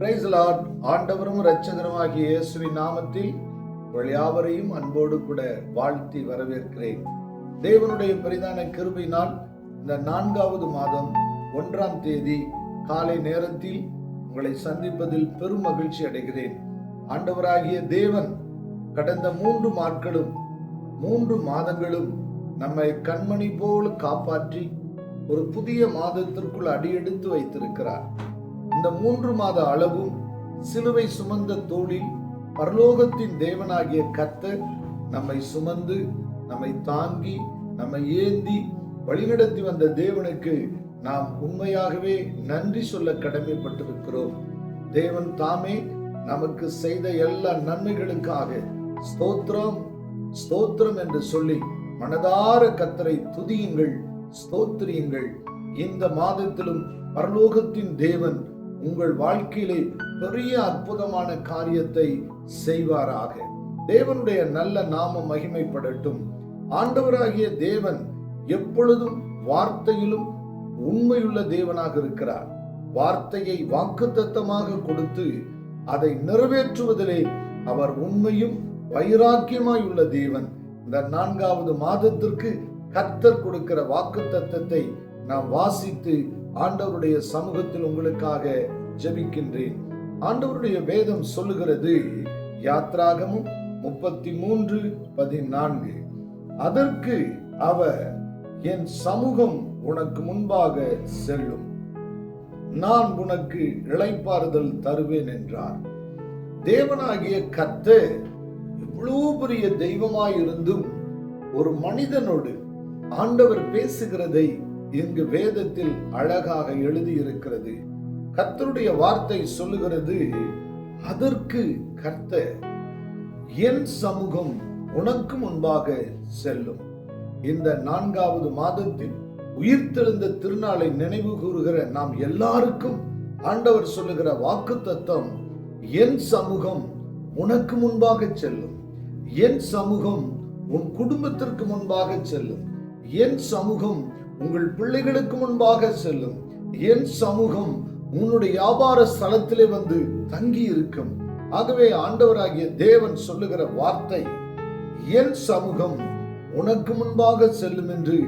Price Lord. ஆண்டவரும் இரட்சகருமாகிய இயேசுவின் நாமத்தில் உங்கள் யாவரையும் அன்போடு கூட வாழ்த்தி வரவேற்கிறேன். தேவனுடைய பெரிதான கிருபையினால் இந்த 4வது மாதம் 1ஆம் தேதி காலை நேரத்தில் உங்களை சந்திப்பதில் பெரும் மகிழ்ச்சி அடைகிறேன். ஆண்டவராகிய தேவன் கடந்த 3 நாட்களும் 3 மாதங்களும் நம்மை கண்மணி போல் காப்பாற்றி ஒரு புதிய மாதத்திற்குள் அடியெடுத்து வைத்திருக்கிறார். இந்த 3 மாத அளவும் சிலுவை சுமந்த தோளில் பரலோகத்தின் தேவனாகிய கர்த்தர் நம்மை சுமந்து, நம்மை தாங்கி, நம்மை ஏந்தி வழிநடத்தி வந்த தேவனுக்கு நாம் உண்மையாகவே நன்றி சொல்ல கடமைப்பட்டிருக்கிறோம். தேவன் தாமே நமக்கு செய்த எல்லா நன்மைகளுக்காக ஸ்தோத்திரம் ஸ்தோத்திரம் என்று சொல்லி மனதார கர்த்தரை துதியுங்கள், ஸ்தோத்திரியுங்கள். இந்த மாதத்திலும் பரலோகத்தின் தேவன் உங்கள் வாழ்க்கையிலே பெரிய அற்புதமான காரியத்தை செய்வாராக. தேவனுடைய நல்ல நாமம் மகிமைப்படட்டும். ஆண்டவராகிய தேவன் எப்பொழுதும் வார்த்தையிலும் உண்மையுள்ள தேவனாக இருக்கிறார். வார்த்தையை வாக்குத்தத்தமாக கொடுத்து அதை நிறைவேற்றுவதிலே அவர் உண்மையும் வைராக்கியமாய் உள்ள தேவன். இந்த 4வது மாதத்திற்கு கர்த்தர் கொடுக்கிற வாக்குத்தத்தத்தை நாம் வாசித்து ஆண்டவருடைய சமூகத்தில் உங்களுக்காக ஜெபிக்கின்றேன். ஆண்டவருடைய வேதம் சொல்லுகிறது, யாத்ராகமம் 33:14, அதற்கு அவர், என் சமூகம் உனக்கு முன்பாக செல்லும், நான் உனக்கு இளைப்பாறுதல் தருவேன் என்றார். தேவனாகிய கர்த்தர் எவ்வளவு பெரிய தெய்வமாயிருந்தும் ஒரு மனிதனோடு ஆண்டவர் பேசுகிறதை இங்கு வேதத்தில் அழகாக எழுதியிருக்கிறது. கர்த்தருடைய வார்த்தை சொல்லுகிறது, அதற்கு கர்த்தர், என் சமூகம் உனக்கு முன்பாக செல்லும். இந்த 4வது மாதத்தில் உயிர்த்தெழுந்த திருநாளை நினைவு கூறுகிற நாம் எல்லாருக்கும் ஆண்டவர் சொல்லுகிற வாக்குத்தத்தம், என் சமூகம் உனக்கு முன்பாக செல்லும், என் சமூகம் உன் குடும்பத்திற்கு முன்பாக செல்லும், என் சமூகம் உங்கள் பிள்ளைகளுக்கு முன்பாக செல்லும், என் சமூகம் உன்னுடைய வியாபார ஸ்தலத்திலே வந்து தங்கி இருக்கும். ஆகவே ஆண்டவராகிய தேவன் சொல்லுகிற வார்த்தை, என் சமூகம் உனக்கு முன்பாக செல்லும் என்று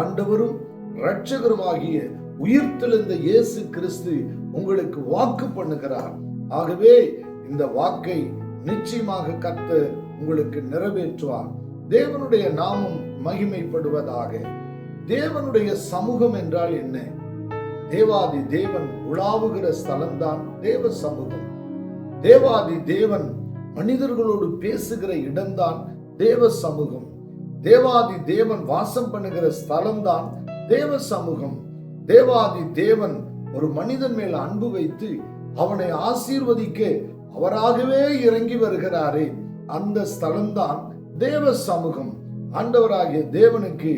ஆண்டவரும் இரட்சகருமாகிய உயிர்த்தெழுந்த இயேசு கிறிஸ்து உங்களுக்கு வாக்கு பண்ணுகிறார். ஆகவே இந்த வாக்கை நிச்சயமாக கர்த்தர் உங்களுக்கு நிறைவேற்றுவார். தேவனுடைய நாமம் மகிமைப்படுவதாக. தேவனுடைய சமூகம் என்றால் என்ன? தேவாதி தேவன் உலாவுகிற ஸ்தலம்தான் தேவ சமூகம். தேவாதி தேவன் மனிதர்களோடு பேசுகிற இடம்தான் தேவ சமூகம். தேவாதி தேவன் வாசம் பண்ணுகிற ஸ்தலம்தான் தேவ சமூகம். தேவாதி தேவன் ஒரு மனிதன் மேல் அன்பு வைத்து அவனை ஆசீர்வதிக்க அவராகவே இறங்கி வருகிறாரே, அந்த ஸ்தலம்தான் தேவ சமூகம். ஆண்டவராகிய தேவனுக்கு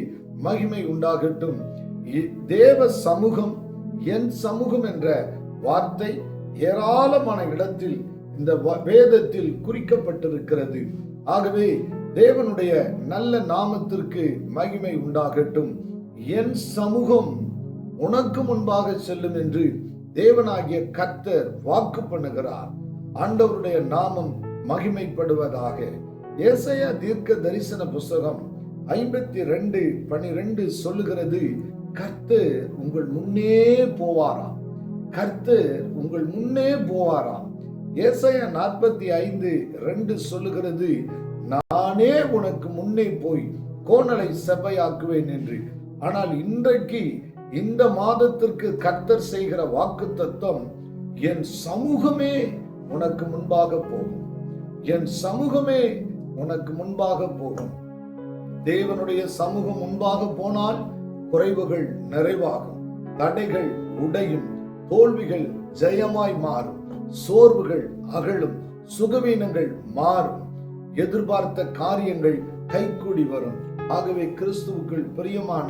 மகிமை உண்டாகட்டும். தேவ சமூகம், என் சமூகம் என்ற வார்த்தை ஏராளமான இடத்தில் இந்த வேதத்தில் குறிக்கப்பட்டிருக்கிறது. ஆகவே தேவனுடைய நல்ல நாமத்திற்கு மகிமை உண்டாகட்டும். என் சமூகம் உனக்கு முன்பாக செல்லும் என்று தேவனாகிய கர்த்தர் வாக்கு பண்ணுகிறார். ஆண்டவருடைய நாமம் மகிமைப்படுவதாக. ஏசாயா தீர்க்க தரிசன புஸ்தகம் 52:12 சொல்லுகிறது, கர்த்தர் உங்கள் முன்னே போவாராம், கர்த்தர் உங்கள் முன்னே போவாராம். ஏசாயா 45:2 சொல்லுகிறது, நானே உனக்கு முன்னே போய் கோணலை செவ்வையாக்குவேன் என்று. ஆனால் இன்றைக்கு இந்த மாதத்திற்கு கர்த்தர் செய்கிற வாக்குத்தத்தம், என் சமூகமே உனக்கு முன்பாக போகும், என் சமூகமே உனக்கு முன்பாக போகும். தேவனுடைய சமூகம் முன்பாக போனால் குறைவுகள் நிறைவாகும், தடைகள் உடையும், தோல்விகள் ஜெயமாய் மாறும், சோர்வுகள் அகலும், சுகவீனங்கள் மாறும், எதிர்பார்த்த காரியங்கள் கைகூடி வரும். ஆகவே கிறிஸ்துவுக்குள் பிரியமான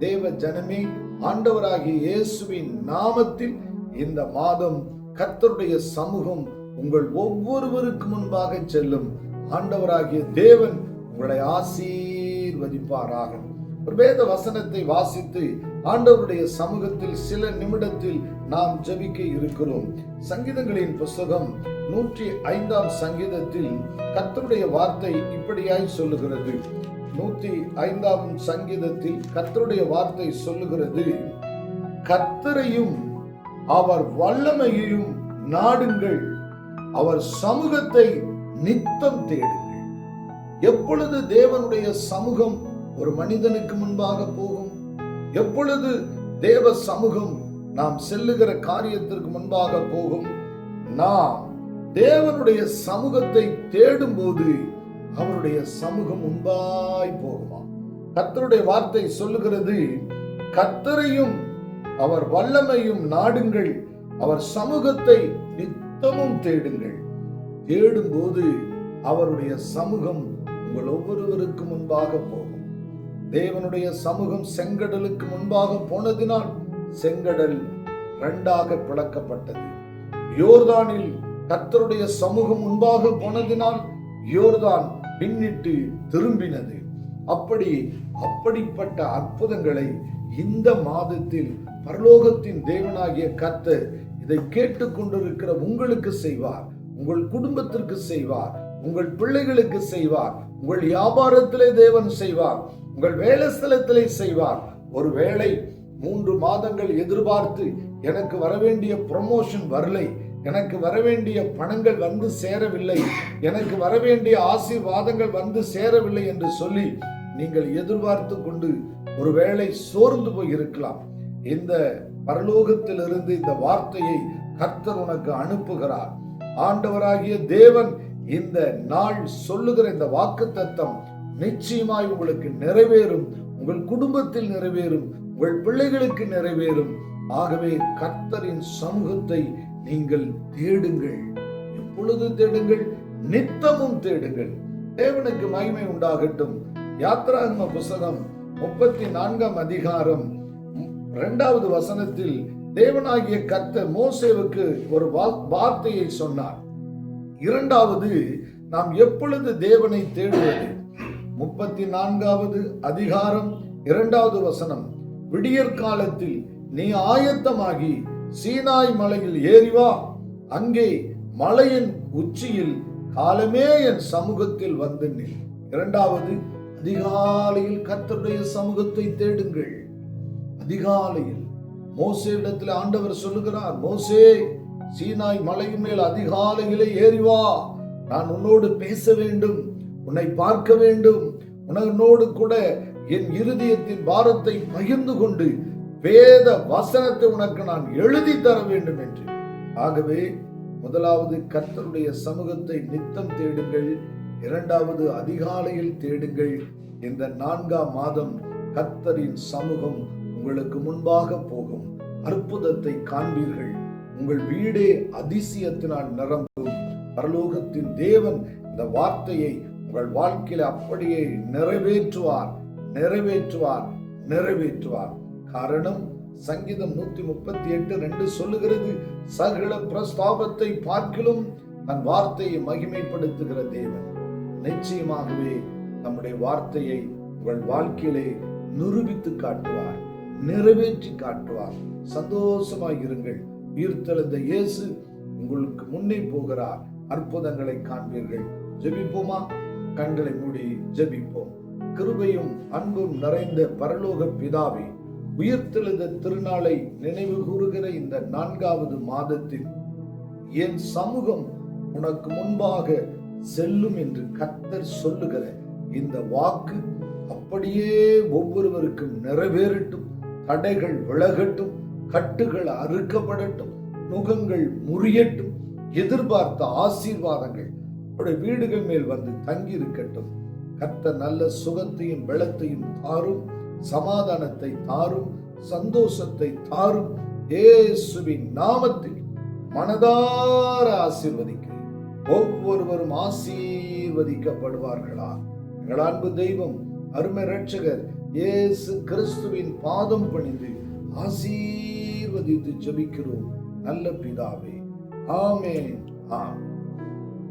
தேவ ஜனமே, ஆண்டவராகிய இயேசுவின் நாமத்தில் இந்த மாதம் கர்த்தருடைய சமூகம் உங்கள் ஒவ்வொருவருக்கு முன்பாக செல்லும். ஆண்டவராகிய தேவன் உங்களை ஆசீர்வதிப்பாராக. ஒரு வேத வசனத்தை வாசித்து ஆண்டவருடைய சமூகத்தில் சில நிமிடத்தில் நாம் ஜெபிக்க இருக்கிறோம். சங்கீதங்களின் புஸ்தகம் 105 சங்கீதத்தில் கர்த்தருடைய வார்த்தை இப்படியாய் சொல்லுகிறது. 105 சங்கீதத்தில் கர்த்தருடைய வார்த்தை சொல்லுகிறது, கர்த்தரையும் அவர் வல்லமையையும் நாடுங்கள், அவர் சமூகத்தை நித்தம் தேடுங்கள். எப்பொழுது தேவனுடைய சமூகம் ஒரு மனிதனுக்கு முன்பாக போகும்? எப்பொழுது தேவ சமூகம் நாம் செல்லுகிற காரியத்திற்கு முன்பாக போகும்? நாம் தேவனுடைய சமூகத்தை தேடும் போது அவருடைய சமூகம் முன்பாய் போகுமா? கர்த்தருடைய வார்த்தை சொல்லுகிறது, கர்த்தரையும் அவர் வல்லமையும் நாடுங்கள், அவர் சமூகத்தை நித்தமும் தேடுங்கள். தேடும்போது அவருடைய சமூகம் உங்கள் ஒவ்வொருவருக்கு முன்பாக போகும். தேவனுடைய சமூகம் செங்கடலுக்கு முன்பாக போனதினால் செங்கடல் 2 பிளக்கப்பட்டது. யோர்தானில் கர்த்தருடைய சமூகம் முன்பாக போனதினால் யோர்தான் பின்னிட்டு திரும்பினது. அப்படிப்பட்ட அற்புதங்களை இந்த மாதத்தில் பரலோகத்தின் தேவனாகிய கர்த்தர் இதை கேட்டுக்கொண்டிருக்கிற உங்களுக்கு செய்வார், உங்கள் குடும்பத்திற்கு செய்வார், உங்கள் பிள்ளைகளுக்கு செய்வார், உங்கள் வியாபாரத்திலே தேவன் செய்வார், உங்கள் வேலை ஸ்தலத்திலே செய்வார். ஒருவேளை 3 மாதங்கள் எதிர்பார்த்து எனக்கு வரவேண்டிய ப்ரமோஷன் வரலை, எனக்கு வரவேண்டிய பணங்கள் வந்து சேரவில்லை, எனக்கு வரவேண்டிய ஆசீர்வாதங்கள் வந்து சேரவில்லை என்று சொல்லி நீங்கள் எதிர்பார்த்து கொண்டு ஒருவேளை சோர்ந்து போய் இருக்கலாம். இந்த பரலோகத்திலிருந்து இந்த வார்த்தையை கர்த்தர் உனக்கு அனுப்புகிறார். ஆண்டவராகிய தேவன் இந்த நாள் சொல்லுகிற இந்த வாக்குத்தத்தம் நிச்சயமாய் உங்களுக்கு நிறைவேறும், உங்கள் குடும்பத்தில் நிறைவேறும், உங்கள் பிள்ளைகளுக்கு நிறைவேறும். ஆகவே கர்த்தரின் சமூகத்தை நீங்கள் தேடுங்கள். எப்பொழுது தேடுங்கள்? நித்தமும் தேடுங்கள். தேவனுக்கு மகிமை உண்டாகட்டும். யாத்திராகம புஸ்தகம் 34 அதிகாரம் 2வது வசனத்தில் தேவனாகிய கர்த்தர் மோசேவுக்கு ஒரு வார்த்தையை சொன்னார். 2வது, நாம் எப்பொழுது தேவனை தேடுவது? 34வது அதிகாரம் 2வது வசனம், விடியற் காலத்தில் நீ ஆயத்தமாகி சீனாய் மலையில் ஏறிவா, அங்கே மலையின் உச்சியில் காலமே என் சமூகத்தில் வந்து நில். 2வது, அதிகாலையில் கர்த்தருடைய சமூகத்தை தேடுங்கள். அதிகாலையில் மோசேயிடத்தில் ஆண்டவர் சொல்லுகிறார், மோசே, சீனாய் மலையின் மேல் அதிகாலையிலே ஏறிவா, நான் உன்னோடு பேச வேண்டும், உன்னை பார்க்க வேண்டும், உன்னோடு கூட என் இருதயத்தின் பாரத்தை பகிர்ந்து கொண்டு வேத வசனத்தை உனக்கு நான் எழுதி தர வேண்டும் என்று. ஆகவே முதலாவது கர்த்தருடைய சமூகத்தை நித்தம் தேடுங்கள், 2வது அதிகாலையில் தேடுங்கள். இந்த 4ஆம் மாதம் கர்த்தரின் சமூகம் உங்களுக்கு முன்பாக போகும். அற்புதத்தை காண்பீர்கள். உங்கள் வீடே அதிசயத்தினால் நிரம்பும். பரலோகத்தின் தேவன் இந்த வார்த்தையை உங்கள் வாழ்க்கையில அப்படியே நிறைவேற்றுவார், நிறைவேற்றுவார், நிறைவேற்றுவார். காரணம், சங்கீதம் 138:2 சொல்லுகிறது, சகல பிரஸ்தாபத்தை பார்க்கிலும் தன் வார்த்தையை மகிமைப்படுத்துகிற தேவன் நிச்சயமாகவே நம்முடைய வார்த்தையை உங்கள் வாழ்க்கையிலே நிரூபித்து காட்டுவார், நிறைவேற்றி காட்டுவார். சந்தோஷமாய் இருங்கள். உயிர்த்தெழுந்த இயேசு உங்களுக்கு முன்னே போகிறார். அற்புதங்களை காண்பீர்கள். ஜெபிப்போமா? கண்களை மூடி ஜெபிப்போம். கிருபையும் அன்பும் நிறைந்த பரலோக பிதாவே, உயிர்த்தெழுந்த திருநாளை நினைவு கூறுகிற இந்த 4வது மாதத்தில் என் சமூகம் உனக்கு முன்பாக செல்லும் என்று கர்த்தர் சொல்லுகிற இந்த வாக்கு அப்படியே ஒவ்வொருவருக்கும் நிறைவேறட்டும். தடைகள் விலகட்டும், கட்டுகள் அறுக்கப்படட்டும், நுகங்கள் முறியட்டும். எதிர்பார்த்த ஆசீர்வாதங்கள் வீடுகள் மேல் வந்து தங்கி இருக்கட்டும். கர்த்தர் நல்ல சுகத்தையும் பலத்தையும் தாரும், சமாதானத்தை தாரும், சந்தோஷத்தை தாரும். இயேசுவின் நாமத்தில் மனதார ஆசீர்வதிக்கிறேன். ஒவ்வொருவரும் ஆசீர்வதிக்கப்படுவார்களா. எங்கள் அன்பு தெய்வம், அருமை இரட்சகர் இயேசு கிறிஸ்துவின் பாதம் பணிந்து ஆசீர்வதித்து ஜெபிக்கிறோம் நல்ல பிதாவே. ஆமென், ஆமென்.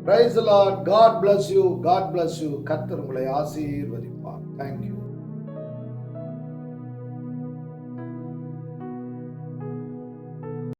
Praise the Lord. God bless you. God bless you. கர்த்தர் உங்களை ஆசீர்வதிப்பார். Thank you.